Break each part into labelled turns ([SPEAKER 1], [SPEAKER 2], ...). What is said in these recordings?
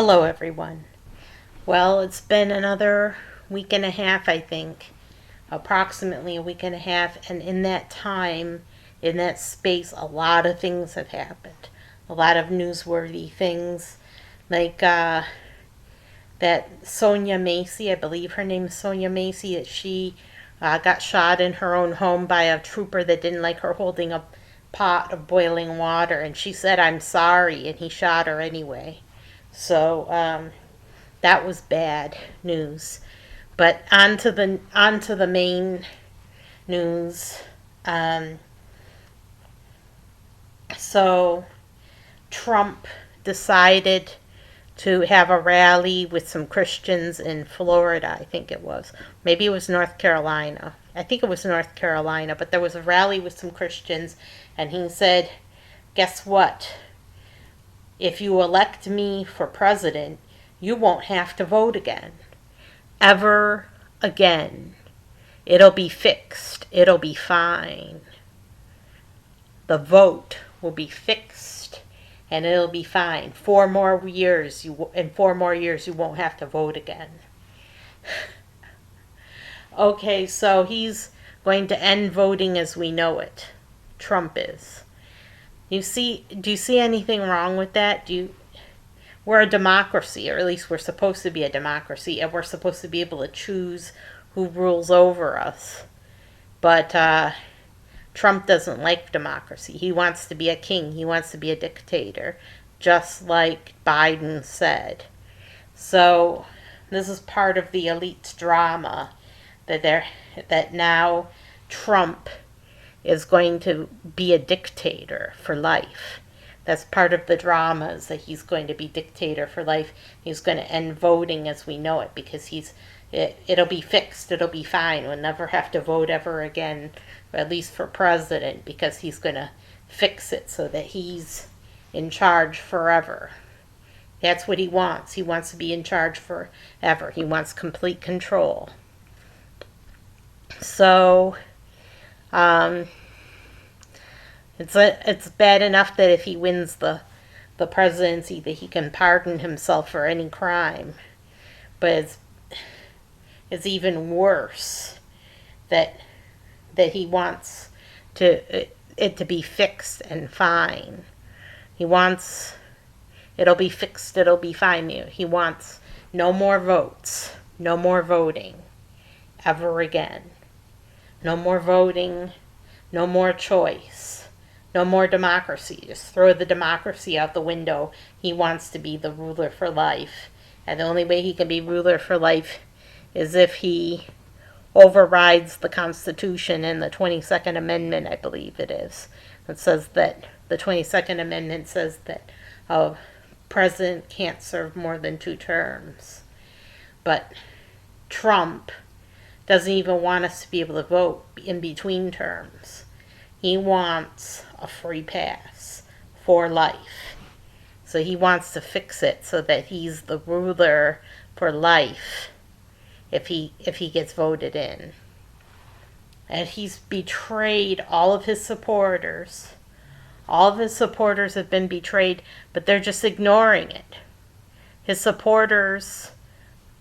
[SPEAKER 1] Hello, everyone. Well, it's been another week and a half, I think, approximately a week and a half, and in that time, in that space, a lot of things have happened. A lot of newsworthy things, like that Sonia Macy, I believe her name is Sonia Macy, that she got shot in her own home by a trooper that didn't like her holding a pot of boiling water, and she said, "I'm sorry," and he shot her anyway. So, that was bad news. But on to the main news. Um, so Trump decided to have a rally with some Christians in Florida, I think it was. Maybe it was North Carolina. I think it was North Carolina, but there was a rally with some Christians, and he said, "Guess what? If you elect me for president, you won't have to vote again. Ever again. It'll be fixed. It'll be fine. The vote will be fixed and it'll be fine. 4 more years, in 4 more years, you won't have to vote again." Okay, so he's going to end voting as we know it. Trump is. Do you see anything wrong with that? We're a democracy, or at least we're supposed to be a democracy, and we're supposed to be able to choose who rules over us. But Trump doesn't like democracy. He wants to be a king. He wants to be a dictator, just like Biden said. So this is part of the elite's drama that now Trump is going to be a dictator for life. That's part of the drama, is that he's going to be dictator for life. He's going to end voting as we know it, because it'll be fixed. It'll be fine. We'll never have to vote ever again, at least for president, because he's going to fix it so that he's in charge forever. That's what he wants. He wants to be in charge forever. He wants complete control. So, um, it's bad enough that if he wins the presidency, that he can pardon himself for any crime, but it's even worse that he wants it to be fixed and fine. He wants it'll be fixed, it'll be fine. He wants no more votes, no more voting ever again. No more voting, no more choice, no more democracy. Just throw the democracy out the window. He wants to be the ruler for life. And the only way he can be ruler for life is if he overrides the Constitution and the 22nd Amendment, I believe it is. It says that the 22nd Amendment says that a president can't serve more than 2 terms. But Trump doesn't even want us to be able to vote in between terms. He wants a free pass for life. So he wants to fix it so that he's the ruler for life if he gets voted in. And he's betrayed all of his supporters. All of his supporters have been betrayed, but they're just ignoring it. His supporters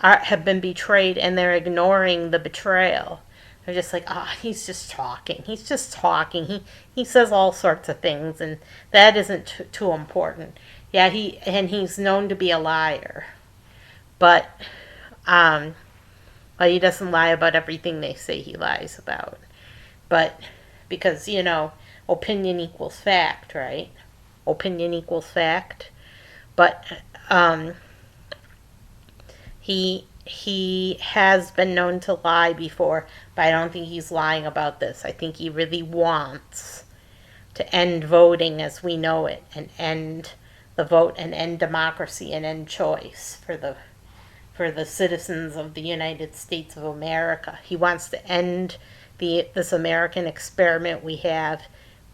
[SPEAKER 1] have been betrayed, and they're ignoring the betrayal. They're just like, he's just talking. He's just talking. He says all sorts of things, and that isn't too important. Yeah, he's known to be a liar, but well, he doesn't lie about everything they say he lies about. But because opinion equals fact, right? Opinion equals fact. But he has been known to lie before, but I don't think he's lying about this. I think he really wants to end voting as we know it, and end the vote, and end democracy, and end choice for the citizens of the United States of America. He wants to end this American experiment we have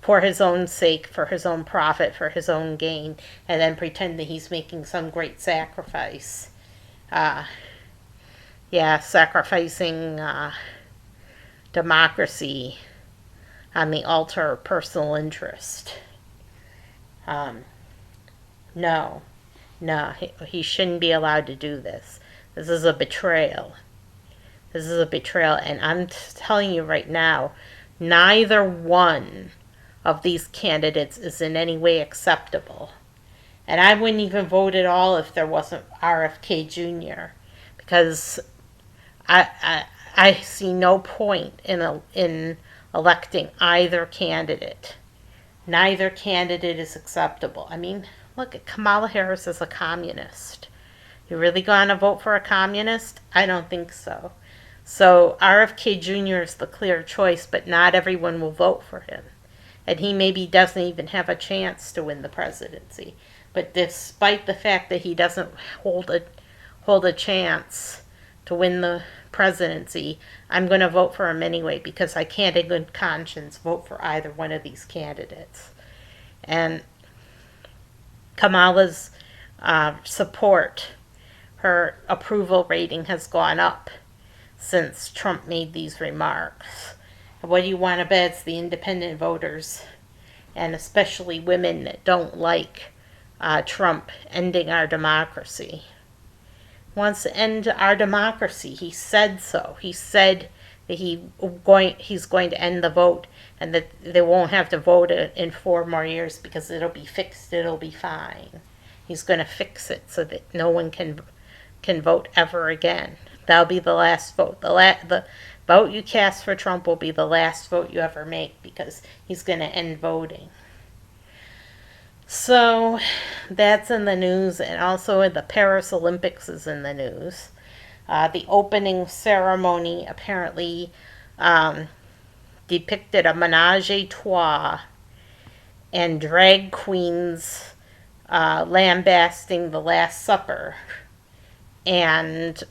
[SPEAKER 1] for his own sake, for his own profit, for his own gain, and then pretend that he's making some great sacrifice. Sacrificing democracy on the altar of personal interest. No, No, he shouldn't be allowed to do this. This is a betrayal. This is a betrayal, and I'm telling you right now, neither one of these candidates is in any way acceptable. And I wouldn't even vote at all if there wasn't RFK Jr. because I see no point in electing either candidate. Neither candidate is acceptable. I mean, look at Kamala Harris as a communist. You really gonna vote for a communist? I don't think so. So RFK Jr. is the clear choice, but not everyone will vote for him. And he maybe doesn't even have a chance to win the presidency. But despite the fact that he doesn't hold a chance to win the presidency, I'm going to vote for him anyway because I can't in good conscience vote for either one of these candidates. And Kamala's support, her approval rating has gone up since Trump made these remarks. What do you want to bet? It's the independent voters, and especially women that don't like Trump ending our democracy. Wants to end our democracy. He said so. He said that he's going to end the vote and that they won't have to vote in 4 more years because it'll be fixed. It'll be fine. He's going to fix it so that no one can vote ever again. That'll be the last vote. The vote you cast for Trump will be the last vote you ever make because he's going to end voting. So that's in the news, and also the Paris Olympics is in the news. The opening ceremony apparently depicted a menage a trois and drag queens lambasting the Last Supper. And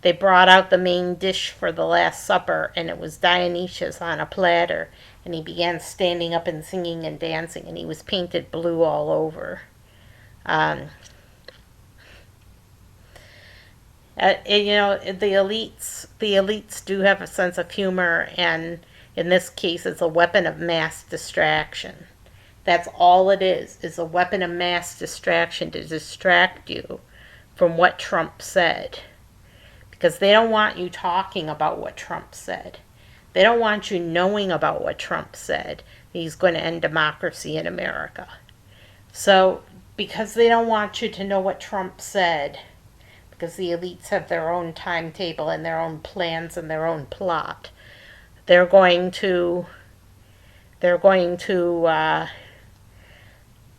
[SPEAKER 1] they brought out the main dish for the Last Supper, and it was Dionysius on a platter. And he began standing up and singing and dancing, and he was painted blue all over. The elites do have a sense of humor, and in this case, it's a weapon of mass distraction. That's all it is a weapon of mass distraction to distract you from what Trump said. Because they don't want you talking about what Trump said. They don't want you knowing about what Trump said. He's going to end democracy in America. So, because they don't want you to know what Trump said, because the elites have their own timetable and their own plans and their own plot, they're going to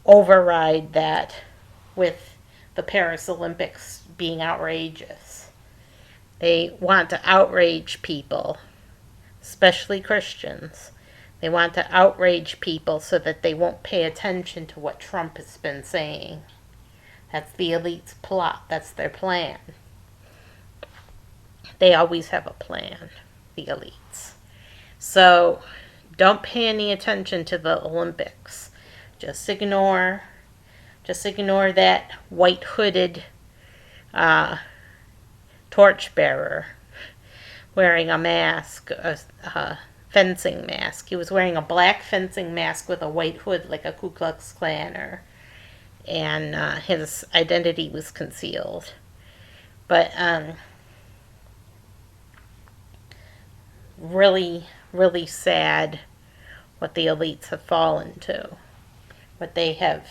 [SPEAKER 1] override that with the Paris Olympics being outrageous. They want to outrage people, especially Christians. They want to outrage people so that they won't pay attention to what Trump has been saying. That's the elite's plot. That's their plan. They always have a plan, the elites. So don't pay any attention to the Olympics. Just ignore that white-hooded torchbearer wearing a mask, a fencing mask. He was wearing a black fencing mask with a white hood like a Ku Klux Klaner, and his identity was concealed. But really, really sad what the elites have fallen to, what they have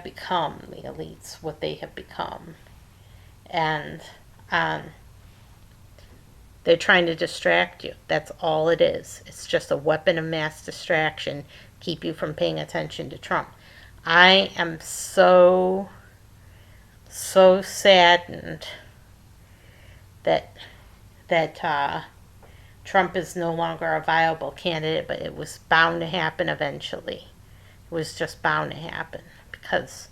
[SPEAKER 1] become, the elites, what they have become. And they're trying to distract you. That's all it is. It's just a weapon of mass distraction, keep you from paying attention to Trump. I am so saddened that Trump is no longer a viable candidate, but it was bound to happen eventually. It was just bound to happen because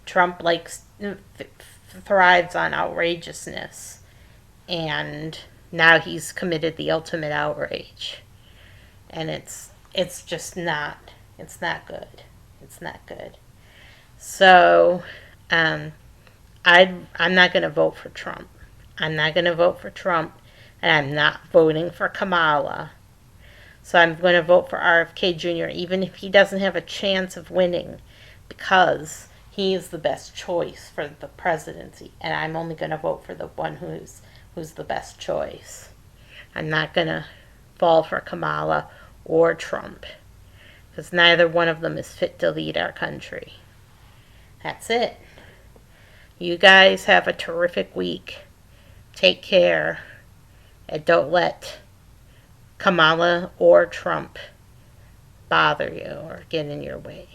[SPEAKER 1] Trump thrives on outrageousness, and now he's committed the ultimate outrage, and it's just not good. It's not good. So I'm not going to vote for Trump. I'm not going to vote for Trump, and I'm not voting for Kamala. So I'm going to vote for RFK Jr. even if he doesn't have a chance of winning, because he is the best choice for the presidency, and I'm only going to vote for the one who's the best choice. I'm not going to fall for Kamala or Trump, because neither one of them is fit to lead our country. That's it. You guys have a terrific week. Take care, and don't let Kamala or Trump bother you or get in your way.